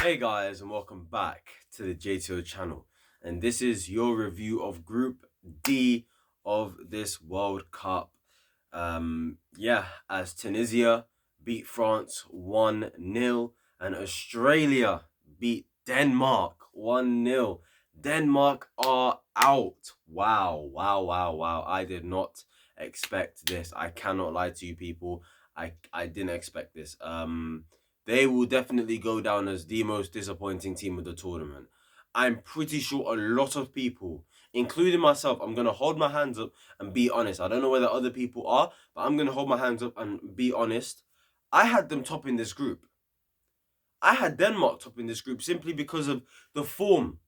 Hey guys, and welcome back to the JTO channel. And this is your review of Group D of this World Cup. As Tunisia beat France 1-0 and Australia beat Denmark 1-0. Denmark are out. Wow. I did not expect this. I cannot lie to you people. I didn't expect this. They will definitely go down as the most disappointing team of the tournament. I'm pretty sure a lot of people, including myself, I'm going to hold my hands up and be honest. I don't know whether other people are, but I'm going to hold my hands up and be honest. I had them topping this group. I had Denmark topping this group simply because of the form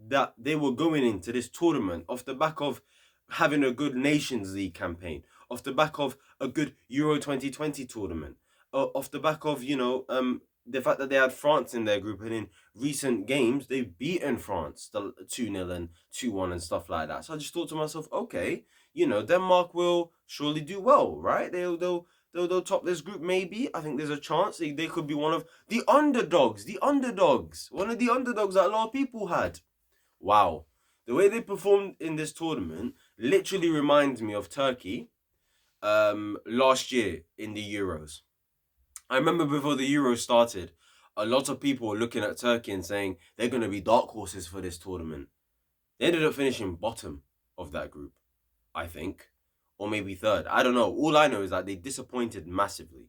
that they were going into this tournament off the back of having a good Nations League campaign, off the back of a good Euro 2020 tournament, off the back of, the fact that they had France in their group, and in recent games, they've beaten France 2-0 and 2-1 and stuff like that. So I just thought to myself, okay, Denmark will surely do well, right? They'll top this group maybe. I think there's a chance they could be one of the underdogs, one of the underdogs that a lot of people had. Wow. The way they performed in this tournament literally reminds me of Turkey last year in the Euros. I remember before the Euros started, a lot of people were looking at Turkey and saying they're going to be dark horses for this tournament. They ended up finishing bottom of that group, I think, or maybe third. I don't know. All I know is that they disappointed massively.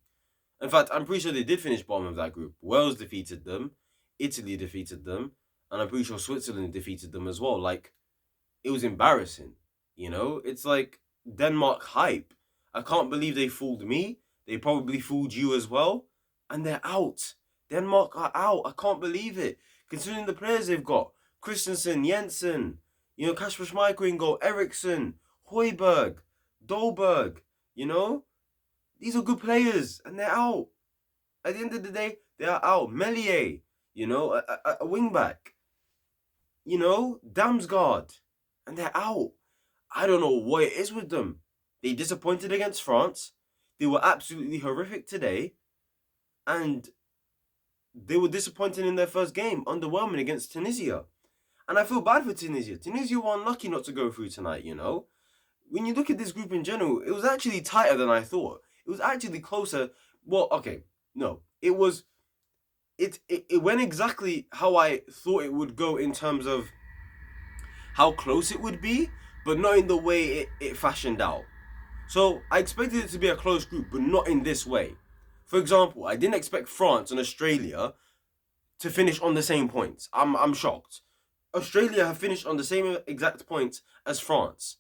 In fact, I'm pretty sure they did finish bottom of that group. Wales defeated them, Italy defeated them, and I'm pretty sure Switzerland defeated them as well. Like, it was embarrassing. It's like Denmark hype. I can't believe they fooled me. They probably fooled you as well. And they're out. Denmark are out. I can't believe it. Considering the players they've got. Christensen, Jensen, Kasper Schmeichel in goal, Eriksson, Højbjerg, Dolberg, these are good players and they're out. At the end of the day, they are out. Melier, a wingback, Damsgaard, and they're out. I don't know what it is with them. They disappointed against France. They were absolutely horrific today. And they were disappointing in their first game, underwhelming against Tunisia. And I feel bad for Tunisia. Tunisia were unlucky not to go through tonight, When you look at this group in general, it was actually tighter than I thought. It was actually closer. Well, okay, no. It went exactly how I thought it would go in terms of how close it would be, but not in the way it fashioned out. So I expected it to be a close group, but not in this way. For example, I didn't expect France and Australia to finish on the same points. I'm shocked. Australia have finished on the same exact points as France.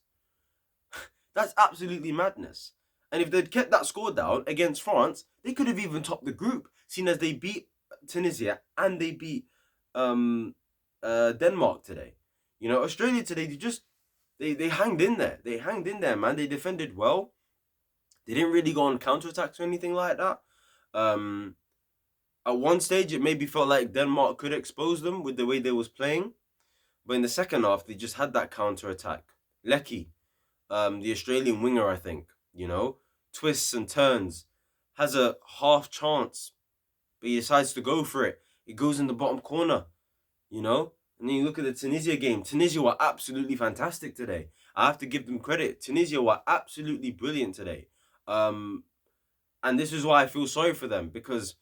That's absolutely madness. And if they'd kept that score down against France, they could have even topped the group, seeing as they beat Tunisia and they beat Denmark today. Australia today, they hanged in there. They hanged in there, man. They defended well. They didn't really go on counterattacks or anything like that. At one stage, it maybe felt like Denmark could expose them with the way they was playing. But in the second half, they just had that counterattack. Leckie, the Australian winger, I think, twists and turns, has a half chance, but he decides to go for it. It goes in the bottom corner, And then you look at the Tunisia game. Tunisia were absolutely fantastic today. I have to give them credit. Tunisia were absolutely brilliant today. And this is why I feel sorry for them, because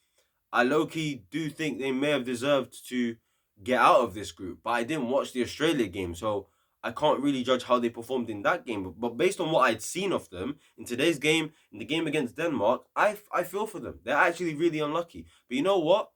I low-key do think they may have deserved to get out of this group. But I didn't watch the Australia game, so I can't really judge how they performed in that game. But based on what I'd seen of them in today's game, in the game against Denmark, I feel for them. They're actually really unlucky. But you know what?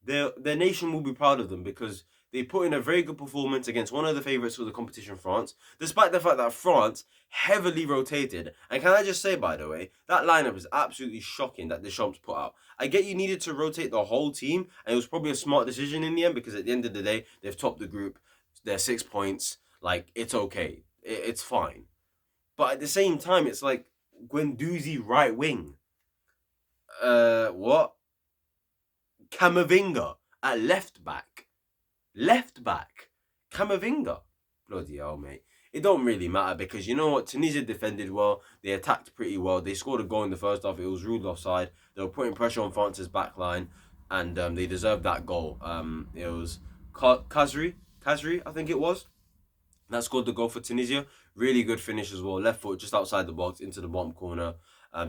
Their nation will be proud of them, because they put in a very good performance against one of the favourites for the competition, France, despite the fact that France heavily rotated. And can I just say, by the way, that lineup is absolutely shocking that Deschamps put out. I get you needed to rotate the whole team, and it was probably a smart decision in the end, because at the end of the day, they've topped the group. They're 6 points. Like, it's okay. It's fine. But at the same time, it's like Guendouzi right wing. What? Camavinga at left back. Camavinga. Bloody hell, mate. It don't really matter, because you know what? Tunisia defended well. They attacked pretty well. They scored a goal in the first half. It was ruled offside. They were putting pressure on France's back line. and they deserved that goal. It was Kazri, I think it was, that scored the goal for Tunisia. Really good finish as well. Left foot just outside the box into the bottom corner.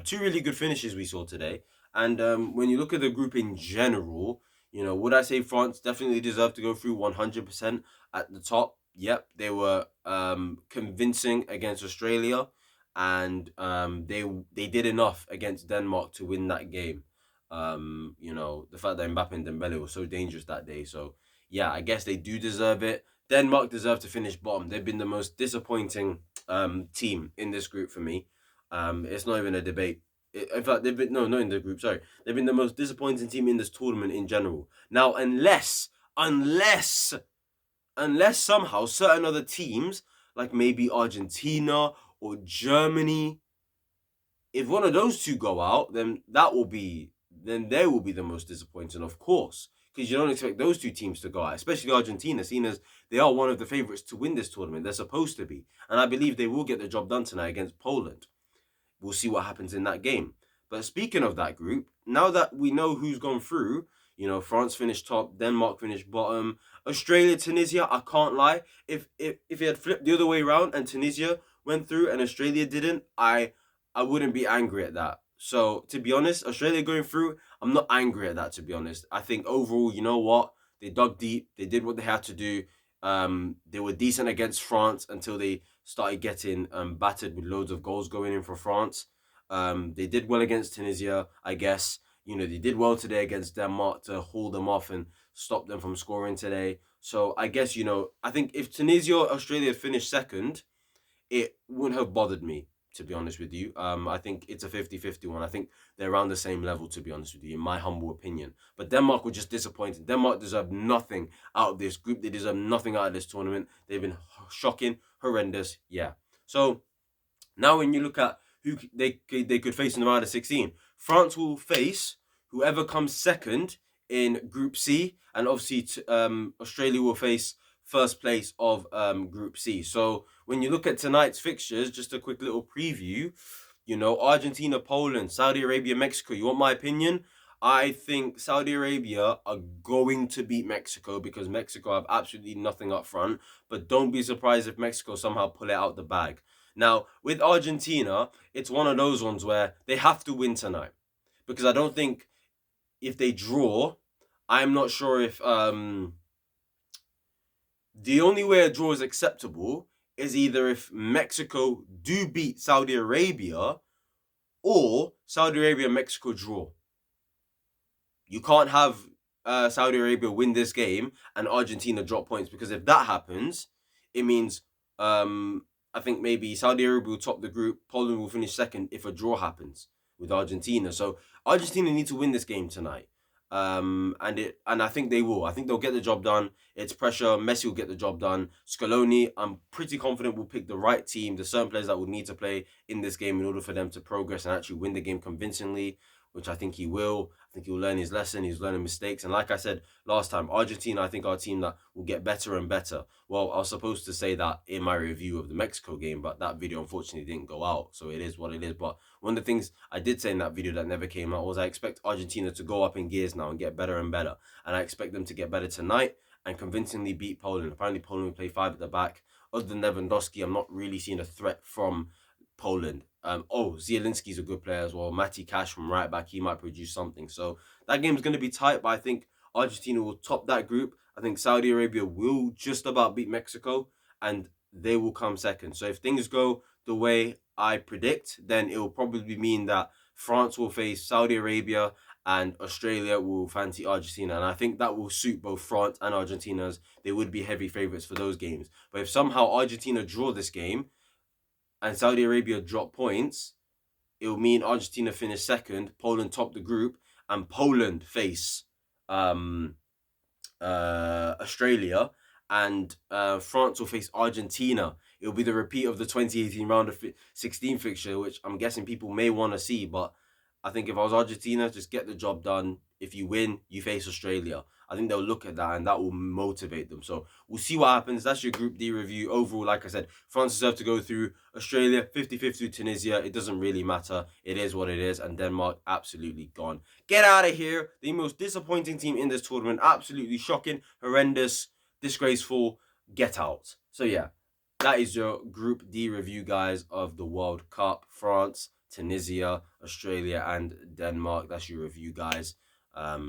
Two really good finishes we saw today. And when you look at the group in general, would I say France definitely deserved to go through 100% at the top? Yep, they were convincing against Australia, and they did enough against Denmark to win that game. The fact that Mbappe and Dembele were so dangerous that day. So yeah, I guess they do deserve it. Denmark deserve to finish bottom. They've been the most disappointing team in this group for me. It's not even a debate. In fact, they've been not in the group. Sorry, they've been the most disappointing team in this tournament in general. Now, unless somehow certain other teams like maybe Argentina or Germany, if one of those two go out, then they will be the most disappointing, of course, because you don't expect those two teams to go out, especially Argentina, seeing as they are one of the favourites to win this tournament. They're supposed to be, and I believe they will get the job done tonight against Poland. We'll see what happens in that game. But speaking of that group, now that we know who's gone through, France finished top, Denmark finished bottom, Australia, Tunisia, I can't lie. If it had flipped the other way around and Tunisia went through and Australia didn't, I wouldn't be angry at that. So to be honest, Australia going through, I'm not angry at that, to be honest. I think overall, you know what? They dug deep, they did what they had to do. They were decent against France until they started getting battered with loads of goals going in for France. They did well against Tunisia, I guess. They did well today against Denmark to hold them off and stop them from scoring today. So I guess, I think if Tunisia or Australia finished second, it wouldn't have bothered me, to be honest with you. I think it's a 50-50 one. I think they're around the same level, to be honest with you, in my humble opinion. But Denmark were just disappointing. Denmark deserved nothing out of this group. They deserve nothing out of this tournament. They've been shocking, horrendous. Yeah. So now when you look at who they could face in the round of 16, France will face whoever comes second in Group C, and obviously Australia will face first place of Group C. So when you look at tonight's fixtures, just a quick little preview, Argentina, Poland, Saudi Arabia, Mexico. You want my opinion? I think Saudi Arabia are going to beat Mexico because Mexico have absolutely nothing up front. But don't be surprised if Mexico somehow pull it out the bag. Now, with Argentina, it's one of those ones where they have to win tonight. Because I don't think if they draw, I'm not sure if the only way a draw is acceptable is either if Mexico do beat Saudi Arabia or Saudi Arabia and Mexico draw. You can't have Saudi Arabia win this game and Argentina drop points, because if that happens, it means I think maybe Saudi Arabia will top the group, Poland will finish second if a draw happens with Argentina. So Argentina need to win this game tonight. And I think they will. I think they'll get the job done. It's pressure. Messi will get the job done. Scaloni, I'm pretty confident, will pick the right team. There's certain players that would need to play in this game in order for them to progress and actually win the game convincingly, which I think he will. I think he'll learn his lesson. He's learning mistakes. And like I said last time, Argentina, I think, are a team that will get better and better. Well, I was supposed to say that in my review of the Mexico game, but that video unfortunately didn't go out. So it is what it is. But one of the things I did say in that video that never came out was I expect Argentina to go up in gears now and get better and better. And I expect them to get better tonight and convincingly beat Poland. Apparently, Poland will play 5 at the back. Other than Lewandowski, I'm not really seeing a threat from Poland. Zielinski's a good player as well. Matty Cash from right back, he might produce something. So that game's going to be tight, but I think Argentina will top that group. I think Saudi Arabia will just about beat Mexico, and they will come second. So if things go the way I predict, then it will probably mean that France will face Saudi Arabia and Australia will fancy Argentina. And I think that will suit both France and Argentina, as they would be heavy favourites for those games. But if somehow Argentina draw this game and Saudi Arabia drop points, it will mean Argentina finish second, Poland top the group, and Poland face Australia, and France will face Argentina. It will be the repeat of the 2018 round of 16 fixture, which I'm guessing people may want to see. But I think if I was Argentina, just get the job done. if you win, you face Australia. I think they'll look at that and that will motivate them. So we'll see what happens. That's your Group D review. Overall, like I said, France deserve to go through. Australia, 50-50 with Tunisia. It doesn't really matter. It is what it is. And Denmark, absolutely gone. Get out of here. The most disappointing team in this tournament. Absolutely shocking, horrendous, disgraceful. Get out. So yeah, that is your Group D review, guys, of the World Cup. France, Tunisia, Australia, and Denmark. That's your review, guys.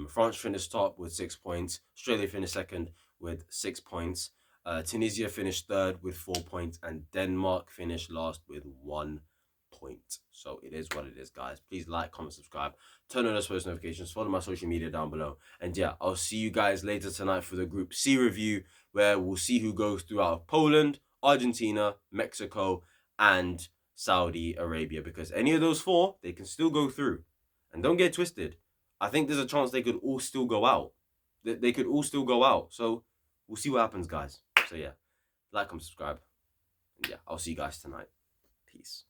France finished top with 6 points. Australia finished second with 6 points. Tunisia finished third with 4 points. And Denmark finished last with 1 point. So it is what it is, guys. Please like, comment, subscribe. Turn on those post notifications. Follow my social media down below. And yeah, I'll see you guys later tonight for the Group C review, where we'll see who goes through out of Poland, Argentina, Mexico, and Saudi Arabia, because any of those four, they can still go through. And don't get twisted. I think there's a chance they could all still go out. They could all still go out. So we'll see what happens, guys. So yeah, like, comment, subscribe. And yeah, I'll see you guys tonight. Peace.